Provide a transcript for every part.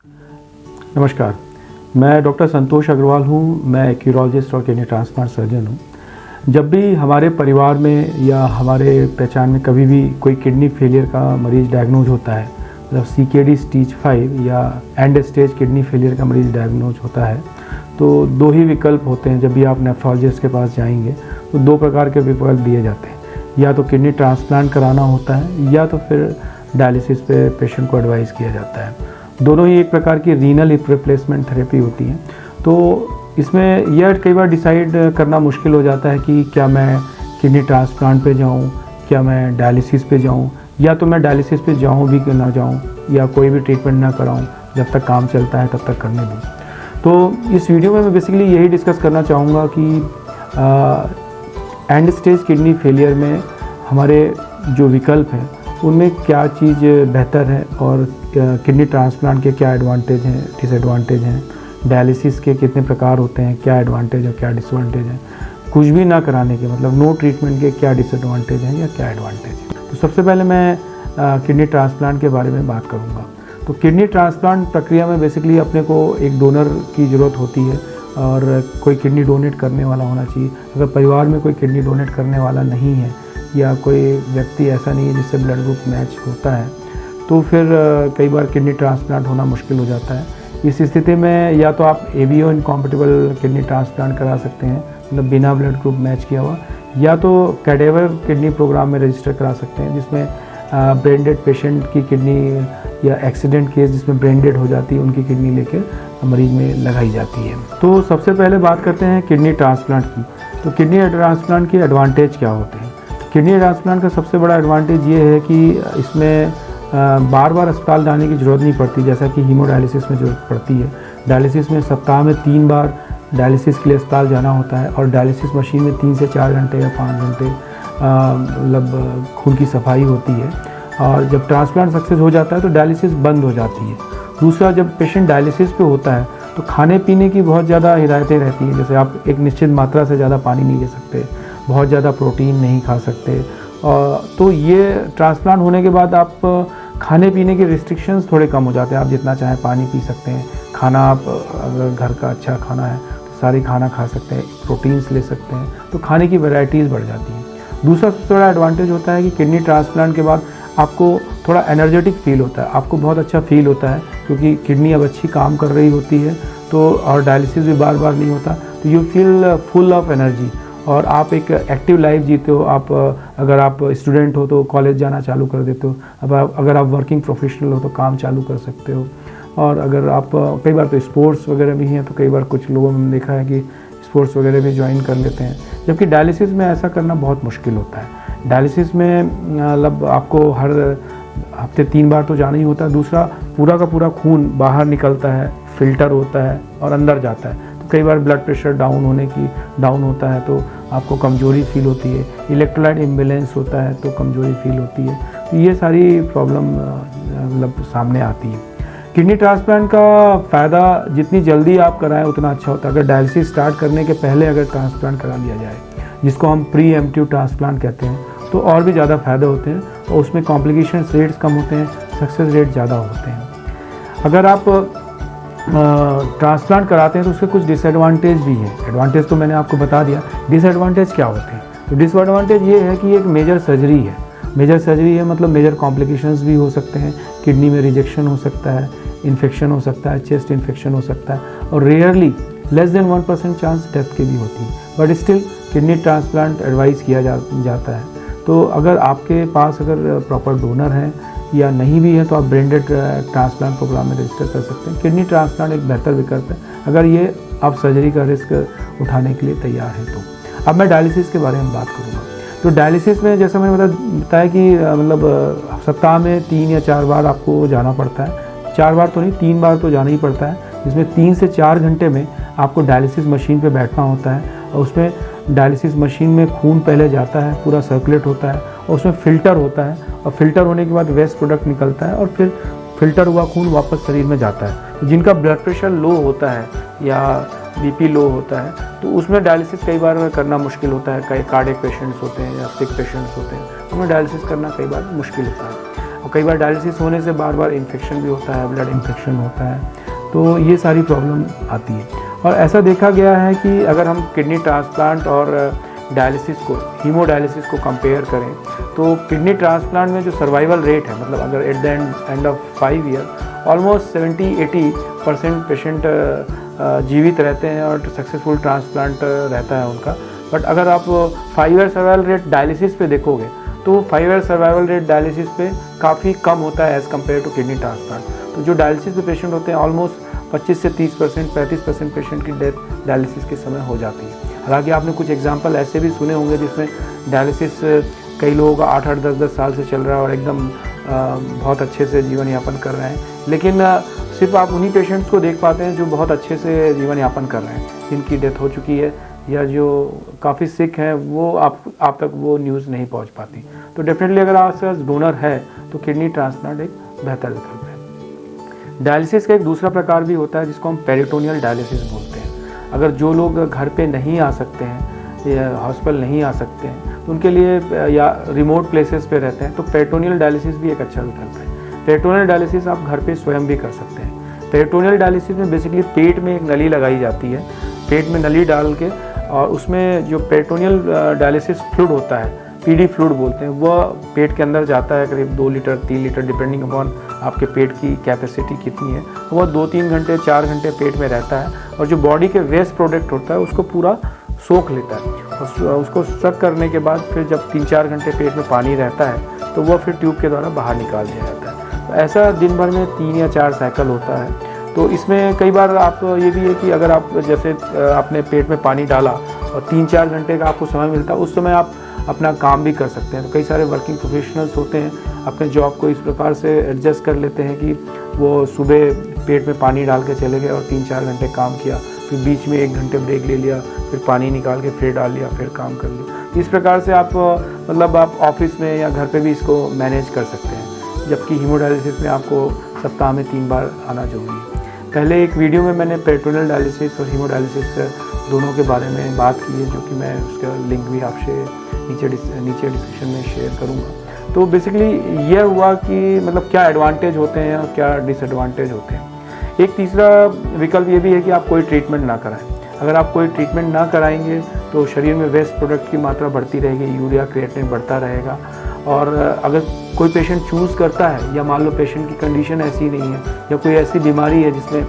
नमस्कार, मैं डॉक्टर संतोष अग्रवाल हूँ। मैं एक यूरोलॉजिस्ट और किडनी ट्रांसप्लांट सर्जन हूँ। जब भी हमारे परिवार में या हमारे पहचान में कभी भी कोई किडनी फेलियर का मरीज़ डायग्नोज होता है, मतलब CKD स्टेज 5 या एंड स्टेज किडनी फेलियर का मरीज़ डायग्नोज होता है, तो दो ही विकल्प होते हैं। जब भी आप नेफ्रोलॉजिस्ट के पास जाएंगे तो दो प्रकार के विकल्प दिए जाते हैं, या तो किडनी ट्रांसप्लांट कराना होता है या तो फिर डायलिसिस पे पेशेंट को एडवाइस किया जाता है। दोनों ही एक प्रकार की रीनल हिप रिप्लेसमेंट थेरेपी होती है। तो इसमें यह कई बार डिसाइड करना मुश्किल हो जाता है कि क्या मैं किडनी ट्रांसप्लांट पे जाऊं, क्या मैं डायलिसिस पे जाऊं, या तो मैं डायलिसिस पे जाऊं भी कि ना जाऊं, या कोई भी ट्रीटमेंट ना कराऊं, जब तक काम चलता है तब तक करने दूं। तो इस वीडियो में मैं बेसिकली यही डिस्कस करना चाहूँगा कि एंड स्टेज किडनी फेलियर में हमारे जो विकल्प हैं उनमें क्या चीज़ बेहतर है, और किडनी ट्रांसप्लांट के क्या एडवांटेज हैं, डिसएडवांटेज हैं, डायलिसिस के कितने प्रकार होते हैं, क्या एडवांटेज और क्या डिसएडवांटेज हैं, कुछ भी ना कराने के मतलब नो ट्रीटमेंट के क्या डिसएडवांटेज हैं या क्या एडवांटेज हैं। तो सबसे पहले मैं किडनी ट्रांसप्लांट के बारे में बात करूँगा। तो किडनी ट्रांसप्लांट प्रक्रिया में बेसिकली अपने को एक डोनर की ज़रूरत होती है और कोई किडनी डोनेट करने वाला होना चाहिए। अगर परिवार में कोई किडनी डोनेट करने वाला नहीं है या कोई व्यक्ति ऐसा नहीं है जिससे ब्लड ग्रुप मैच होता है, तो फिर कई बार किडनी ट्रांसप्लांट होना मुश्किल हो जाता है। इस स्थिति में या तो आप ABO इनकॉम्पेटिबल किडनी ट्रांसप्लांट करा सकते हैं, मतलब बिना ब्लड ग्रुप मैच किया हुआ, या तो कैडेवर किडनी प्रोग्राम में रजिस्टर करा सकते हैं, जिसमें ब्रेन डेड पेशेंट की किडनी या एक्सीडेंट केस जिसमें ब्रेन डेड हो जाती है उनकी किडनी लेकर मरीज में लगाई जाती है। तो सबसे पहले बात करते हैं किडनी ट्रांसप्लांट की। तो किडनी ट्रांसप्लांट के एडवांटेज क्या होते हैं? किडनी ट्रांसप्लांट का सबसे बड़ा एडवांटेज ये है कि इसमें बार बार अस्पताल जाने की ज़रूरत नहीं पड़ती, जैसा कि हीमोडायलिसिस में ज़रूरत पड़ती है। डायलिसिस में सप्ताह में 3 बार डायलिसिस के लिए अस्पताल जाना होता है, और डायलिसिस मशीन में 3 से 4 घंटे या 5 घंटे मतलब खून की सफाई होती है। और जब ट्रांसप्लांट सक्सेस हो जाता है तो डायलिसिस बंद हो जाती है। दूसरा, जब पेशेंट डायलिसिस पे होता है तो खाने पीने की बहुत ज़्यादा हिदायतें रहती हैं, जैसे आप एक निश्चित मात्रा से ज़्यादा पानी नहीं ले सकते, बहुत ज़्यादा प्रोटीन नहीं खा सकते। तो ये ट्रांसप्लांट होने के बाद आप खाने पीने के रिस्ट्रिक्शंस थोड़े कम हो जाते हैं। आप जितना चाहें पानी पी सकते हैं, खाना आप अगर घर का अच्छा खाना है तो सारी खाना खा सकते हैं, प्रोटीन्स ले सकते हैं, तो खाने की वैरायटीज़ बढ़ जाती हैं। दूसरा सबसे बड़ा एडवांटेज होता है कि किडनी ट्रांसप्लांट के बाद आपको थोड़ा एनर्जेटिक फील होता है, आपको बहुत अच्छा फील होता है, क्योंकि किडनी अब अच्छी काम कर रही होती है, तो और डायलिसिस भी बार बार नहीं होता, तो you feel full of energy और आप एक एक्टिव लाइफ जीते हो। आप अगर आप स्टूडेंट हो तो कॉलेज जाना चालू कर देते हो, अब अगर आप वर्किंग प्रोफेशनल हो तो काम चालू कर सकते हो, और अगर आप कई बार तो स्पोर्ट्स वगैरह भी हैं, तो कई बार कुछ लोगों ने देखा है कि स्पोर्ट्स वगैरह भी ज्वाइन कर लेते हैं, जबकि डायलिसिस में ऐसा करना बहुत मुश्किल होता है। डायलिसिस में मतलब आपको हर हफ्ते 3 बार तो जाना ही होता है। दूसरा, पूरा का पूरा खून बाहर निकलता है, फिल्टर होता है और अंदर जाता है, तो कई बार ब्लड प्रेशर डाउन होता है तो आपको कमज़ोरी फील होती है, इलेक्ट्रोलाइट इम्बैलेंस होता है तो कमज़ोरी फील होती है। तो ये सारी प्रॉब्लम मतलब सामने आती है। किडनी ट्रांसप्लांट का फ़ायदा जितनी जल्दी आप कराएं उतना अच्छा होता है। अगर डायलिसिस स्टार्ट करने के पहले अगर ट्रांसप्लांट करा लिया जाए, जिसको हम प्री एम्प्टिव ट्रांसप्लांट कहते हैं, तो और भी ज़्यादा फ़ायदे होते हैं, और उसमें कॉम्प्लिकेशन रेट्स कम होते हैं, सक्सेस रेट ज़्यादा होते हैं। अगर आप ट्रांसप्लांट कराते हैं तो उसके कुछ डिसएडवांटेज भी हैं। एडवांटेज तो मैंने आपको बता दिया, डिसएडवांटेज क्या होते हैं? तो डिसएडवांटेज ये है कि एक मेजर सर्जरी है। मेजर सर्जरी है मतलब मेजर कॉम्प्लिकेशंस भी हो सकते हैं, किडनी में रिजेक्शन हो सकता है, इन्फेक्शन हो सकता है, चेस्ट इन्फेक्शन हो सकता है, और rarely less than 1% chance death की भी होती है, but still kidney transplant advice किया जाता है। तो अगर आपके पास अगर प्रॉपर डोनर हैं या नहीं भी है तो आप ब्रेन डेड ट्रांसप्लांट प्रोग्राम में रजिस्टर कर सकते हैं। किडनी ट्रांसप्लांट एक बेहतर विकल्प है अगर ये आप सर्जरी का रिस्क उठाने के लिए तैयार हैं तो। अब मैं डायलिसिस के बारे में बात करूँगा। तो डायलिसिस में जैसा मैंने बताया कि मतलब सप्ताह में 3 या 4 बार आपको जाना पड़ता है। 4 बार तो नहीं, 3 बार तो जाना ही पड़ता है, जिसमें 3 से 4 घंटे में आपको डायलिसिस मशीन पे बैठना होता है, और उसमें डायलिसिस मशीन में खून पहले जाता है, पूरा सर्कुलेट होता है, और उसमें फ़िल्टर होता है, और फिल्टर होने के बाद वेस्ट प्रोडक्ट निकलता है, और फिर फिल्टर हुआ खून वापस शरीर में जाता है। तो जिनका ब्लड प्रेशर लो होता है या BP लो होता है तो उसमें डायलिसिस कई बार करना मुश्किल होता है। कई कार्डियक पेशेंट्स होते हैं या सिक पेशेंट्स होते हैं, उनमें डायलिसिस करना कई बार मुश्किल होता है। और कई बार डायलिसिस होने से बार बार इन्फेक्शन भी होता है, ब्लड इन्फेक्शन होता है, तो ये सारी प्रॉब्लम आती है। और ऐसा देखा गया है कि अगर हम किडनी ट्रांसप्लांट और डायलिसिस को, हीमोडायलिसिस को कंपेयर करें, तो किडनी ट्रांसप्लांट में जो सर्वाइवल रेट है, मतलब अगर at the end of 5 year almost 70-80% patient जीवित रहते हैं और सक्सेसफुल ट्रांसप्लांट रहता है उनका। बट अगर आप 5 ईयर सर्वाइवल रेट डायलिसिस पे देखोगे तो 5 ईयर सर्वाइवल रेट डायलिसिस पे काफ़ी कम होता है as compare to kidney transplant. तो जो डायलिसिस पे पेशेंट होते हैं ऑलमोस्ट 25 से 30%, 35% पेशेंट की डेथ डायलिसिस के समय हो जाती है। हालांकि आपने कुछ एग्जांपल ऐसे भी सुने होंगे जिसमें डायलिसिस कई लोगों का 8-8, 10-10 साल से चल रहा है और एकदम बहुत अच्छे से जीवन यापन कर रहे हैं, लेकिन सिर्फ आप उन्हीं पेशेंट्स को देख पाते हैं जो बहुत अच्छे से जीवन यापन कर रहे हैं, जिनकी डेथ हो चुकी है या जो काफ़ी सिक हैं, वो आप तक वो न्यूज़ नहीं पहुंच पाती। तो डेफिनेटली अगर आपके पास डोनर है तो किडनी ट्रांसप्लांट एक बेहतर विकल्प है। डायलिसिस का एक दूसरा प्रकार भी होता है जिसको हम पेरिटोनियल डायलिसिस बोलते हैं। अगर जो लोग घर पे नहीं आ सकते हैं या हॉस्पिटल नहीं आ सकते हैं तो उनके लिए या रिमोट प्लेसेस पे रहते हैं तो पेरिटोनियल डायलिसिस भी एक अच्छा विकल्प है। पेरिटोनियल डायलिसिस आप घर पे स्वयं भी कर सकते हैं। पेरिटोनियल डायलिसिस में बेसिकली पेट में एक नली लगाई जाती है, पेट में नली डाल के, और उसमें जो पेरिटोनियल डायलिसिस फ्लूइड होता है, पीडी फ्लूइड बोलते हैं, वह पेट के अंदर जाता है, करीब 2 लीटर 3 लीटर डिपेंडिंग अपॉन आपके पेट की कैपेसिटी कितनी है। वह 2-3 घंटे 4 घंटे पेट में रहता है और जो बॉडी के वेस्ट प्रोडक्ट होता है उसको पूरा सोख लेता है और उसको सक करने के बाद फिर जब 3-4 घंटे पेट में पानी रहता है तो वह फिर ट्यूब के द्वारा बाहर निकाल दिया जाता है। तो ऐसा दिन भर में 3 या 4 साइकिल होता है। तो इसमें कई बार आप ये भी है कि अगर आप जैसे आपने पेट में पानी डाला और 3-4 घंटे का आपको समय मिलता है, उस समय आप अपना काम भी कर सकते हैं। तो कई सारे वर्किंग प्रोफेशनल्स होते हैं, अपने जॉब को इस प्रकार से एडजस्ट कर लेते हैं कि वो सुबह पेट में पानी डाल के चले गए और 3-4 घंटे काम किया, फिर बीच में 1 घंटे ब्रेक ले लिया, फिर पानी निकाल के फिर डाल लिया, फिर काम कर लिया। इस प्रकार से आप मतलब आप ऑफिस में या घर पे भी इसको मैनेज कर सकते हैं। जबकि हीमोडायलिसिस में आपको सप्ताह में 3 बार आना जरूरी है। पहले एक वीडियो में मैंने पेरिटोनियल डायलिसिस और हीमोडायलिसिस दोनों के बारे में बात की है, जो कि मैं उसका लिंक भी आपसे नीचे डिस्क्रिप्शन में शेयर करूँगा। तो बेसिकली यह हुआ कि मतलब क्या एडवांटेज होते हैं और क्या डिसएडवांटेज होते हैं। एक तीसरा विकल्प ये भी है कि आप कोई ट्रीटमेंट ना कराएं। अगर आप कोई ट्रीटमेंट ना कराएंगे तो शरीर में वेस्ट प्रोडक्ट की मात्रा बढ़ती रहेगी, यूरिया क्रिएटिनिन बढ़ता रहेगा। और अगर कोई पेशेंट चूज़ करता है या मान लो पेशेंट की कंडीशन ऐसी नहीं है या कोई ऐसी बीमारी है जिसमें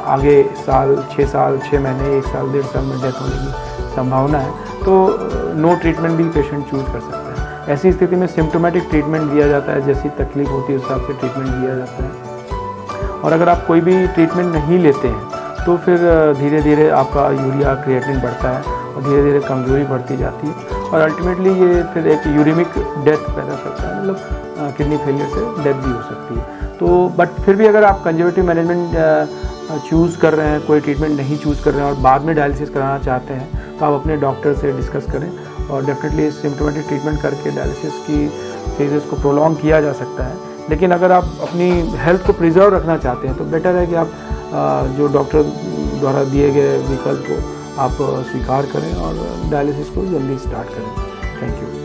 आगे साल 6 साल 6 महीने 1 साल 1.5 साल में डेथ होने की संभावना है, तो नो ट्रीटमेंट भी पेशेंट चूज़ कर सकता है। ऐसी स्थिति में सिम्टोमेटिक ट्रीटमेंट दिया जाता है, जैसी तकलीफ होती है उस हिसाब से ट्रीटमेंट दिया जाता है। और अगर आप कोई भी ट्रीटमेंट नहीं लेते हैं तो फिर धीरे धीरे आपका यूरिया क्रिएटिनिन बढ़ता है और धीरे धीरे कमजोरी बढ़ती जाती है और अल्टीमेटली ये फिर एक यूरिमिक डेथ पैदा करता है, मतलब किडनी फेलियर से डेथ भी हो सकती है। तो बट फिर भी अगर आप कंजर्वेटिव मैनेजमेंट चूज़ कर रहे हैं, कोई ट्रीटमेंट नहीं चूज़ कर रहे हैं और बाद में डायलिसिस कराना चाहते हैं तो आप अपने डॉक्टर से डिस्कस करें और डेफिनेटली सिम्टोमेटिक ट्रीटमेंट करके डायलिसिस की फेजेस को प्रोलॉन्ग किया जा सकता है। लेकिन अगर आप अपनी हेल्थ को प्रिजर्व रखना चाहते हैं तो बेटर है कि आप जो डॉक्टर द्वारा दिए गए विकल्प को आप स्वीकार करें और डायलिसिस को जल्दी स्टार्ट करें। Thank you.